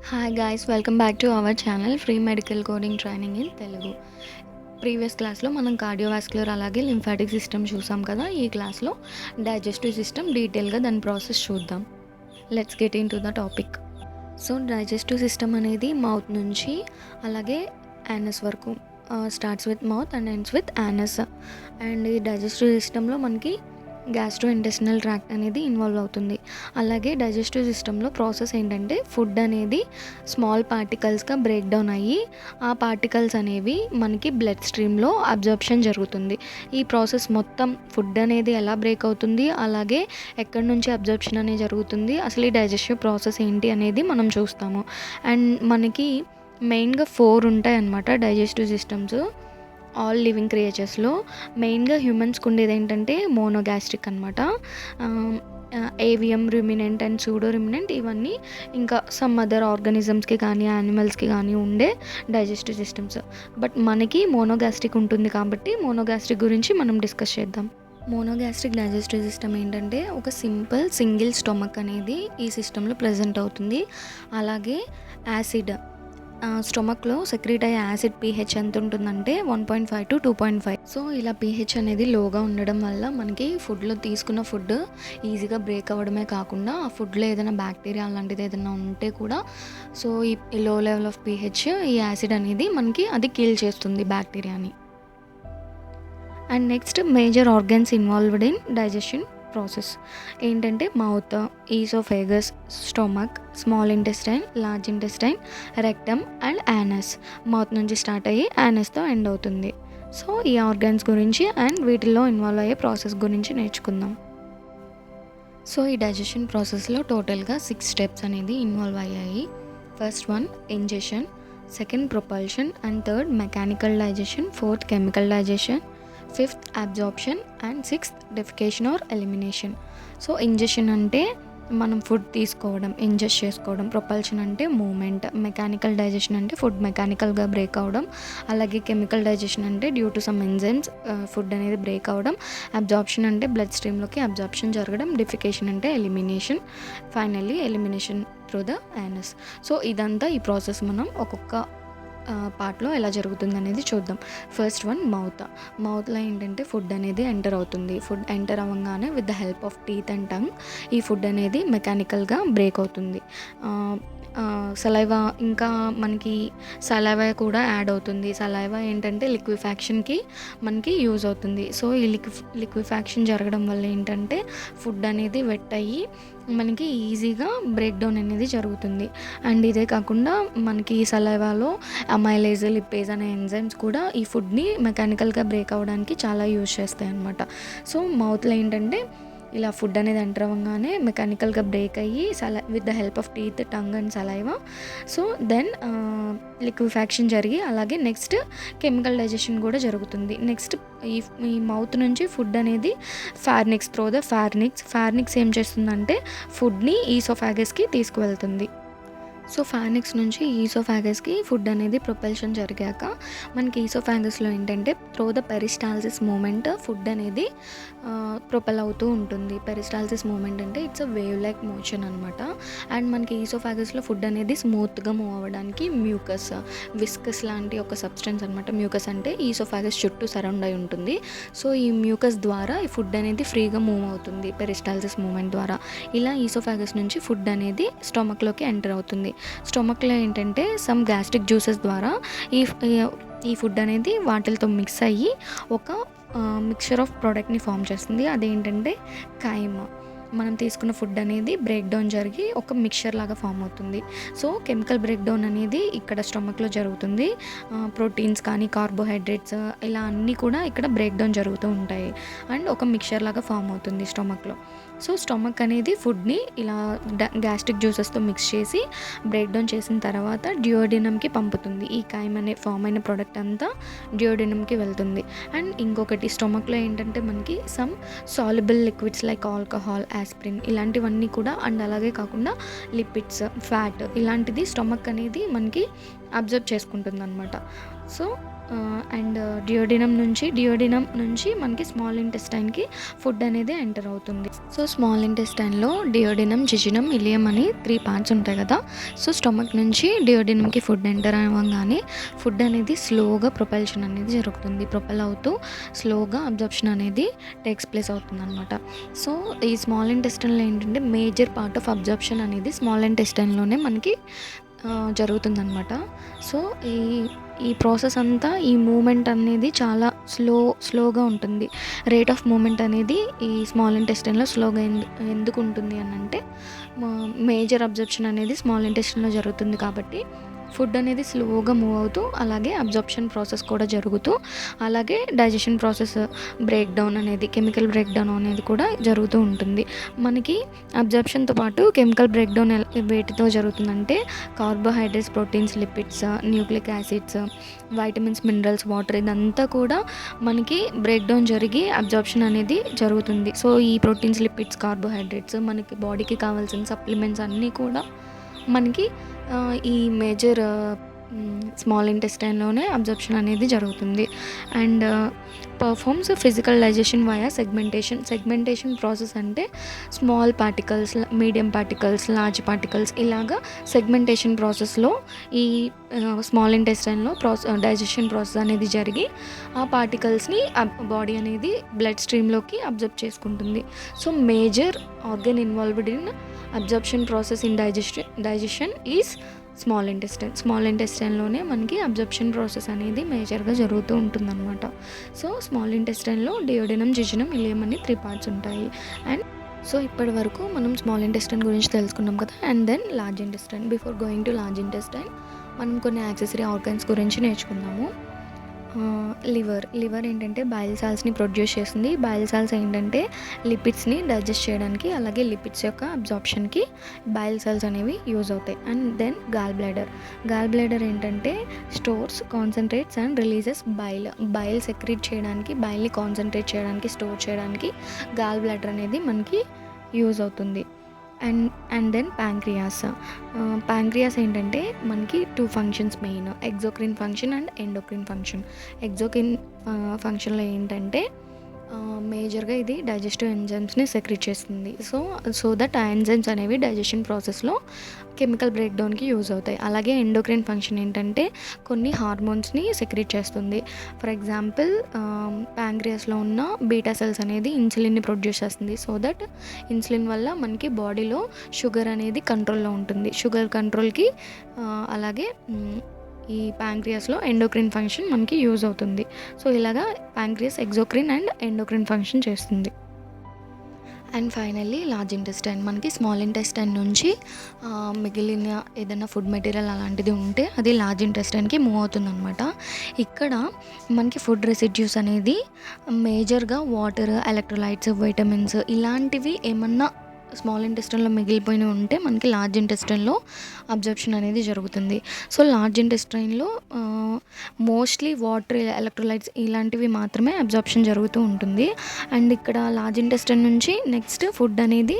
Hi guys, welcome back to our channel free medical coding training in Telugu. Previous క్లాస్లో మనం cardiovascular అలాగే lymphatic system చూసాం కదా. ఈ క్లాస్లో డైజెస్టివ్ సిస్టమ్ డీటెయిల్గా దాని ప్రాసెస్ చూద్దాం. Let's get in to the topic. So digestive system అనేది మౌత్ నుంచి అలాగే యానస్ వరకు starts with mouth and ends with anus. And ఈ డైజెస్టివ్ సిస్టంలో మనకి గ్యాస్ట్రో ఇంటెస్టినల్ ట్రాక్ట్ అనేది ఇన్వాల్వ్ అవుతుంది. అలాగే డైజెస్టివ్ సిస్టంలో ప్రాసెస్ ఏంటంటే ఫుడ్ అనేది స్మాల్ పార్టికల్స్గా బ్రేక్ డౌన్ అయ్యి ఆ పార్టికల్స్ అనేవి మనకి బ్లడ్ స్ట్రీమ్లో అబ్జర్ప్షన్ జరుగుతుంది. ఈ ప్రాసెస్ మొత్తం ఫుడ్ అనేది ఎలా బ్రేక్ అవుతుంది, అలాగే ఎక్కడి నుంచి అబ్జర్ప్షన్ అనేది జరుగుతుంది, అసలు ఈ డైజెస్టివ్ ప్రాసెస్ ఏంటి అనేది మనం చూస్తాము. అండ్ మనకి మెయిన్గా 4 ఉంటాయి అన్నమాట డైజెస్టివ్ సిస్టమ్స్ ఆల్ లివింగ్ క్రియేచర్స్లో. మెయిన్గా హ్యూమన్స్కి ఉండేది ఏంటంటే మోనోగ్యాస్ట్రిక్ అనమాట. ఏవియం, రుమినెంట్ అండ్ సూడో రుమినెంట్ ఇవన్నీ ఇంకా సమ్ అదర్ ఆర్గానిజమ్స్కి కానీ యానిమల్స్కి కానీ ఉండే డైజెస్టివ్ సిస్టమ్స్. బట్ మనకి మోనోగ్యాస్ట్రిక్ ఉంటుంది కాబట్టి మోనోగ్యాస్ట్రిక్ గురించి మనం డిస్కస్ చేద్దాం. మోనోగ్యాస్ట్రిక్ డైజెస్టివ్ సిస్టమ్ ఏంటంటే ఒక సింగిల్ స్టొమక్ అనేది ఈ సిస్టంలో ప్రజెంట్ అవుతుంది. అలాగే యాసిడ్ స్టొమక్లో సెక్రీట్ అయ్యే యాసిడ్ pH ఎంత ఉంటుందంటే 1.5 to 2.5. సో ఇలా pH అనేది లోగా ఉండడం వల్ల మనకి ఫుడ్లో తీసుకున్న ఫుడ్ ఈజీగా బ్రేక్ అవ్వడమే కాకుండా ఆ ఫుడ్లో ఏదైనా బ్యాక్టీరియా అలాంటిది ఏదైనా ఉంటే కూడా సో ఈ లో లెవెల్ ఆఫ్ pH ఈ యాసిడ్ అనేది మనకి అది కిల్ చేస్తుంది బ్యాక్టీరియాని. And next major organs involved in digestion process ఏంటంటే mouth, esophagus, stomach, small intestine, large intestine, rectum and anus. Mouth నుంచి స్టార్ట్ అయ్యి యానస్తో ఎండ్ అవుతుంది. సో ఈ ఆర్గన్స్ గురించి అండ్ వీటిల్లో ఇన్వాల్వ్ అయ్యే ప్రాసెస్ గురించి నేర్చుకుందాం. సో ఈ డైజెషన్ ప్రాసెస్లో టోటల్గా 6 స్టెప్స్ అనేది ఇన్వాల్వ్ అయ్యాయి. First one ingestion, second propulsion and third mechanical digestion, fourth chemical digestion, fifth absorption and sixth defecation or elimination. So ingestion అంటే మనం ఫుడ్ తీసుకోవడం, ఇంజెస్ట్ చేసుకోవడం. ప్రొపల్షన్ అంటే మూమెంట్. మెకానికల్ డైజెషన్ అంటే ఫుడ్ మెకానికల్గా బ్రేక్ అవ్వడం. అలాగే కెమికల్ డైజెషన్ అంటే due to some enzymes food అనేది బ్రేక్ అవ్వడం. అబ్జార్ప్షన్ అంటే బ్లడ్ స్ట్రీమ్లోకి అబ్జార్ప్షన్ జరగడం. డెఫికేషన్ అంటే elimination. Finally elimination through the anus. So ఇదంతా ఈ ప్రాసెస్ మనం ఒక్కొక్క పార్ట్లో ఎలా జరుగుతుంది అనేది చూద్దాం. ఫస్ట్ వన్ మౌత్లో ఏంటంటే ఫుడ్ అనేది ఎంటర్ అవుతుంది. ఫుడ్ ఎంటర్ అవ్వగానే with the help of teeth and tongue ఈ ఫుడ్ అనేది మెకానికల్గా బ్రేక్ అవుతుంది. సలైవా ఇంకా మనకి సలైవా కూడా యాడ్ అవుతుంది. సలైవా ఏంటంటే లిక్విఫాక్షన్కి మనకి యూజ్ అవుతుంది. సో ఈ లిక్విఫాక్షన్ జరగడం వల్ల ఏంటంటే ఫుడ్ అనేది వెట్ అయ్యి మనకి ఈజీగా బ్రేక్ డౌన్ అనేది జరుగుతుంది. అండ్ ఇదే కాకుండా మనకి ఈ సలైవాలో అమైలేజ్, లిపేజ్ అనే ఎంజైమ్స్ కూడా ఈ ఫుడ్ని మెకానికల్గా బ్రేక్ అవ్వడానికి చాలా యూజ్ చేస్తాయి అన్నమాట. సో మౌత్లో ఏంటంటే ఇలా ఫుడ్ అనేది ఎంటర్ అవ్వగానే మెకానికల్గా బ్రేక్ అయ్యి with the help of teeth, tongue and saliva so then liquefaction జరిగి అలాగే నెక్స్ట్ కెమికల్ డైజెషన్ కూడా జరుగుతుంది. నెక్స్ట్ ఈ మౌత్ నుంచి ఫుడ్ అనేది త్రూ ద ఫార్నిక్స్ ఏం చేస్తుందంటే ఫుడ్ని ఈసోఫాగస్కి తీసుకువెళ్తుంది. సో ఫార్నిక్స్ నుంచి ఈసోఫాగస్కి ఫుడ్ అనేది ప్రొపల్షన్ జరిగాక మనకి ఈసోఫాగస్లో ఏంటంటే through the peristalsis movement food అనేది ప్రొపెల్ అవుతూ ఉంటుంది. పెరిస్టాల్సిస్ మూమెంట్ అంటే it's a wave like motion అనమాట. అండ్ మనకి ఈసోఫాగస్లో ఫుడ్ అనేది స్మూత్గా మూవ్ అవ్వడానికి మ్యూకస్, విస్కస్ లాంటి ఒక సబ్స్టెన్స్ అనమాట. మ్యూకస్ అంటే ఈసోఫాగస్ చుట్టూ సరౌండ్ అయి ఉంటుంది. సో ఈ మ్యూకస్ ద్వారా ఈ ఫుడ్ అనేది ఫ్రీగా మూవ్ అవుతుంది పెరిస్టాల్సిస్ మూమెంట్ ద్వారా. ఇలా ఈసోఫాగస్ నుంచి ఫుడ్ అనేది స్టొమక్లోకి ఎంటర్ అవుతుంది. స్టొమక్లో ఏంటంటే సమ్ గ్యాస్ట్రిక్ జ్యూసెస్ ద్వారా ఈ ఫుడ్ అనేది వాటితో మిక్స్ అయ్యి ఒక మిక్చర్ ఆఫ్ ప్రోడక్ట్ని ఫామ్ చేస్తుంది. అదేంటంటే కైమ్. మనం తీసుకున్న ఫుడ్ అనేది బ్రేక్ డౌన్ జరిగి ఒక మిక్చర్ లాగా ఫామ్ అవుతుంది. సో కెమికల్ బ్రేక్ డౌన్ అనేది ఇక్కడ స్టొమక్లో జరుగుతుంది. ప్రోటీన్స్ కానీ కార్బోహైడ్రేట్స్ ఇలా అన్నీ కూడా ఇక్కడ బ్రేక్ డౌన్ జరుగుతూ ఉంటాయి. అండ్ ఒక మిక్చర్ లాగా ఫామ్ అవుతుంది స్టొమక్లో. సో స్టొమక్ అనేది ఫుడ్ని ఇలా గ్యాస్ట్రిక్ జ్యూసెస్తో మిక్స్ చేసి బ్రేక్ డౌన్ చేసిన తర్వాత డ్యూయోడినమ్కి పంపుతుంది. ఈ కైమ్ అనే ఫామ్ అయిన ప్రోడక్ట్ అంతా డ్యూయోడినమ్కి వెళ్తుంది. అండ్ ఇంకొకటి స్టొమక్లో ఏంటంటే మనకి some soluble liquids like alcohol, aspirin ఇలాంటివన్నీ కూడా అండ్ అలాగే కాకుండా లిపిడ్స్, ఫ్యాట్ ఇలాంటిది స్టొమక్ అనేది మనకి అబ్జర్వ్ చేసుకుంటుంది అనమాట. సో అండ్ డియోడినం నుంచి మనకి స్మాల్ ఇంటెస్టైన్కి ఫుడ్ అనేది ఎంటర్ అవుతుంది. సో స్మాల్ ఇంటెస్టైన్లో డియోడినం, జిజినం, ఇలియం అని 3 పార్ట్స్ ఉంటాయి కదా. సో స్టమక్ నుంచి డియోడినంకి ఫుడ్ ఎంటర్ అవ్వగానే ఫుడ్ అనేది స్లోగా ప్రొపల్షన్ అనేది జరుగుతుంది. ప్రొపెల్ అవుతూ స్లోగా అబ్జర్ప్షన్ అనేది టేక్స్ ప్లేస్ అవుతుంది అనమాట. సో ఈ స్మాల్ ఇంటెస్టైన్లో ఏంటంటే మేజర్ పార్ట్ ఆఫ్ అబ్జర్ప్షన్ అనేది స్మాల్ ఇంటెస్టైన్లోనే మనకి జరుగుతుందనమాట. సో ఈ ప్రాసెస్ అంతా, ఈ మూమెంట్ అనేది చాలా స్లోగా ఉంటుంది. రేట్ ఆఫ్ మూమెంట్ అనేది ఈ స్మాల్ ఇంటెస్టైన్లో స్లోగా ఎందుకు ఉంటుంది అని అంటే, మేజర్ అబ్జర్ప్షన్ అనేది స్మాల్ ఇంటెస్టైన్లో జరుగుతుంది కాబట్టి ఫుడ్ అనేది స్లోగా మూవ్ అవుతూ, అలాగే అబ్జర్ప్షన్ ప్రాసెస్ కూడా జరుగుతూ, అలాగే digestion process chemical break down అనేది కూడా జరుగుతూ ఉంటుంది. మనకి అబ్జర్ప్షన్తో పాటు కెమికల్ బ్రేక్ డౌన్ వేటితో జరుగుతుందంటే carbohydrates, proteins, lipids, nucleic acids, vitamins, minerals, water ఇదంతా కూడా మనకి బ్రేక్ డౌన్ జరిగి అబ్జర్ప్షన్ అనేది జరుగుతుంది. సో ఈ ప్రోటీన్స్, లిపిడ్స్, కార్బోహైడ్రేట్స్ మనకి బాడీకి కావాల్సిన సప్లిమెంట్స్ అన్నీ కూడా మనకి ఈ మేజర్ స్మాల్ ఇంటెస్టైన్లోనే అబ్జర్ప్షన్ అనేది జరుగుతుంది. And performs physical digestion via segmentation process అంటే small particles, medium particles, large particles ఇలాగా సెగ్మెంటేషన్ ప్రాసెస్లో ఈ స్మాల్ ఇంటెస్టైన్లో డైజెషన్ ప్రాసెస్ అనేది జరిగి ఆ పార్టికల్స్ని బాడీ అనేది బ్లడ్ స్ట్రీమ్లోకి అబ్జర్బ్ చేసుకుంటుంది. So major organ involved in absorption process in digestion is small ఇంటెస్టైన్లోనే మనకి అబ్జర్ప్షన్ ప్రాసెస్ అనేది మేజర్గా జరుగుతూ ఉంటుందన్నమాట. సో స్మాల్ ఇంటెస్టైన్లో డియోడినం, జిజినం, ఇలియం అని 3 పార్ట్స్ ఉంటాయి. అండ్ సో ఇప్పటి వరకు మనం స్మాల్ ఇంటెస్టైన్ గురించి తెలుసుకున్నాం కదా. And then large intestine. Before going to large intestine మనం కొన్ని యాక్సెసరీ ఆర్గన్స్ గురించి నేర్చుకుందాము. లివర్ ఏంటంటే బైల్ సాల్స్ని ప్రొడ్యూస్ చేస్తుంది. బైల్ సాల్స్ ఏంటంటే లిపిడ్స్ని డైజెస్ట్ చేయడానికి, అలాగే లిపిడ్స్ యొక్క అబ్జార్ప్షన్కి బైల్ సాల్స్ అనేవి యూజ్ అవుతాయి. అండ్ దెన్ గాల్ బ్లాడర్ ఏంటంటే stores, concentrates and releases bile secrete చేయడానికి, బైల్ని కాన్సన్ట్రేట్ చేయడానికి, స్టోర్ చేయడానికి గాల్ బ్లాడర్ అనేది మనకి యూజ్ అవుతుంది. అండ్ దెన్ ప్యాంక్రియాస్ ఏంటంటే మనకి 2 functions main, exocrine function and endocrine function. Exocrine ఫంక్షన్లో ఏంటంటే మేజర్గా ఇది డైజెస్టివ్ ఎంజైమ్స్ని సెక్రీట్ చేస్తుంది. సో దట్ ఆ ఎంజైమ్స్ అనేవి డైజెషన్ ప్రాసెస్లో కెమికల్ బ్రేక్ డౌన్కి యూజ్ అవుతాయి. అలాగే ఎండోక్రిన్ ఫంక్షన్ ఏంటంటే కొన్ని హార్మోన్స్ని సెక్రీట్ చేస్తుంది. ఫర్ ఎగ్జాంపుల్ ప్యాంక్రియాస్లో ఉన్న బీటా సెల్స్ అనేది ఇన్సులిన్ని ప్రొడ్యూస్ చేస్తుంది. సో దట్ ఇన్సులిన్ వల్ల మనకి బాడీలో షుగర్ అనేది కంట్రోల్లో ఉంటుంది. షుగర్ కంట్రోల్కి అలాగే ఈ ప్యాంక్రియాస్లో ఎండోక్రిన్ ఫంక్షన్ మనకి యూజ్ అవుతుంది. సో ఇలాగా ప్యాంక్రియాస్ ఎగ్జోక్రిన్ అండ్ ఎండోక్రిన్ ఫంక్షన్ చేస్తుంది. And finally large intestine. మనకి స్మాల్ ఇంటెస్టైన్ నుంచి మిగిలిన ఏదైనా ఫుడ్ మెటీరియల్ అలాంటిది ఉంటే అది లార్జ్ ఇంటెస్టైన్కి మూవ్ అవుతుందన్నమాట. ఇక్కడ మనకి ఫుడ్ రెసిడ్యూస్ అనేది మేజర్గా వాటర్, ఎలక్ట్రోలైట్స్, విటమిన్స్ ఇలాంటివి ఏమన్నా స్మాల్ ఇంటెస్టైన్లో మిగిలిపోయినవి ఉంటే మనకి లార్జ్ ఇంటెస్టైన్లో అబ్జర్ప్షన్ అనేది జరుగుతుంది. సో లార్జ్ ఇంటెస్టైన్లో మోస్ట్లీ వాటర్, ఎలక్ట్రోలైట్స్ ఇలాంటివి మాత్రమే అబ్జర్ప్షన్ జరుగుతూ ఉంటుంది. అండ్ ఇక్కడ లార్జ్ ఇంటెస్టైన్ నుంచి నెక్స్ట్ ఫుడ్ అనేది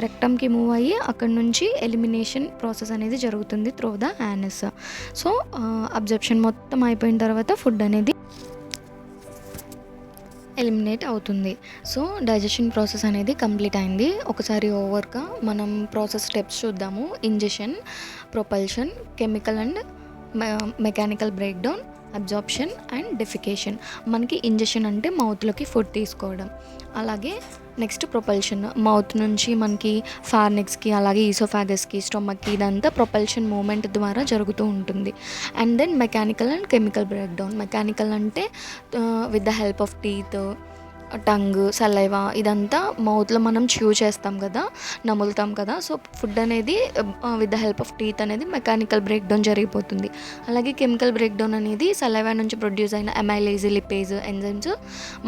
రెక్టమ్కి మూవ్ అయ్యి అక్కడ నుంచి ఎలిమినేషన్ ప్రాసెస్ అనేది జరుగుతుంది through the anus. So absorption మొత్తం అయిపోయిన తర్వాత ఫుడ్ అనేది ఎలిమినేట్ అవుతుంది. సో డైజెషన్ ప్రాసెస్ అనేది కంప్లీట్ అయింది. ఒకసారి ఓవర్గా మనం ప్రాసెస్ స్టెప్స్ చూద్దాము. Ingestion, propulsion, chemical and mechanical break down, absorption and defecation. మనకి ఇంజెషన్ అంటే మౌత్లోకి ఫుడ్ తీసుకోవడం. అలాగే నెక్స్ట్ ప్రొపల్షన్, మౌత్ నుంచి మనకి ఫార్నిక్స్కి, అలాగే ఈసోఫాగస్కి, స్టొమక్కి ఇదంతా ప్రొపల్షన్ మూమెంట్ ద్వారా జరుగుతూ ఉంటుంది. And then mechanical and chemical break down. Mechanical అంటే with the help of teeth, tongue, saliva ఇదంతా మౌత్లో మనం చ్యూ చేస్తాం కదా, నములుతాం కదా. సో ఫుడ్ అనేది with the help of teeth అనేది మెకానికల్ బ్రేక్ డౌన్ జరిగిపోతుంది. అలాగే కెమికల్ బ్రేక్ డౌన్ అనేది సలైవా నుంచి ప్రొడ్యూస్ అయిన అమైలేజ్, లిపేజ్ ఎంజైమ్స్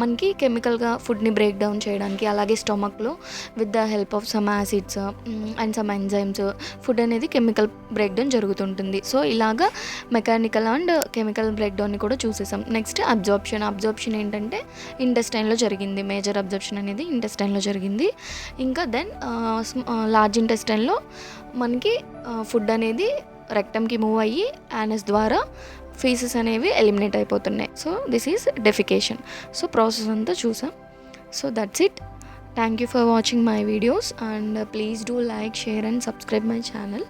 మనకి కెమికల్గా ఫుడ్ని బ్రేక్ డౌన్ చేయడానికి, అలాగే స్టొమక్లో with the help of some acids and some enzymes food అనేది కెమికల్ బ్రేక్ డౌన్ జరుగుతుంటుంది. సో ఇలాగా మెకానికల్ అండ్ కెమికల్ బ్రేక్ డౌన్ని కూడా చూసేసాం. నెక్స్ట్ అబ్జార్ప్షన్ ఏంటంటే ఇంటెస్టైన్లో జరిగింది. మేజర్ అబ్జర్ప్షన్ అనేది ఇంటెస్టైన్లో జరిగింది. ఇంకా దెన్ లార్జ్ ఇంటెస్టైన్లో మనకి ఫుడ్ అనేది రెక్టమ్కి మూవ్ అయ్యి యానస్ ద్వారా ఫీసెస్ అనేవి ఎలిమినేట్ అయిపోతున్నాయి. So this is defecation. So process అంతా చూసాం. So that's it. Thank you for watching my videos and please do like, share and subscribe my channel.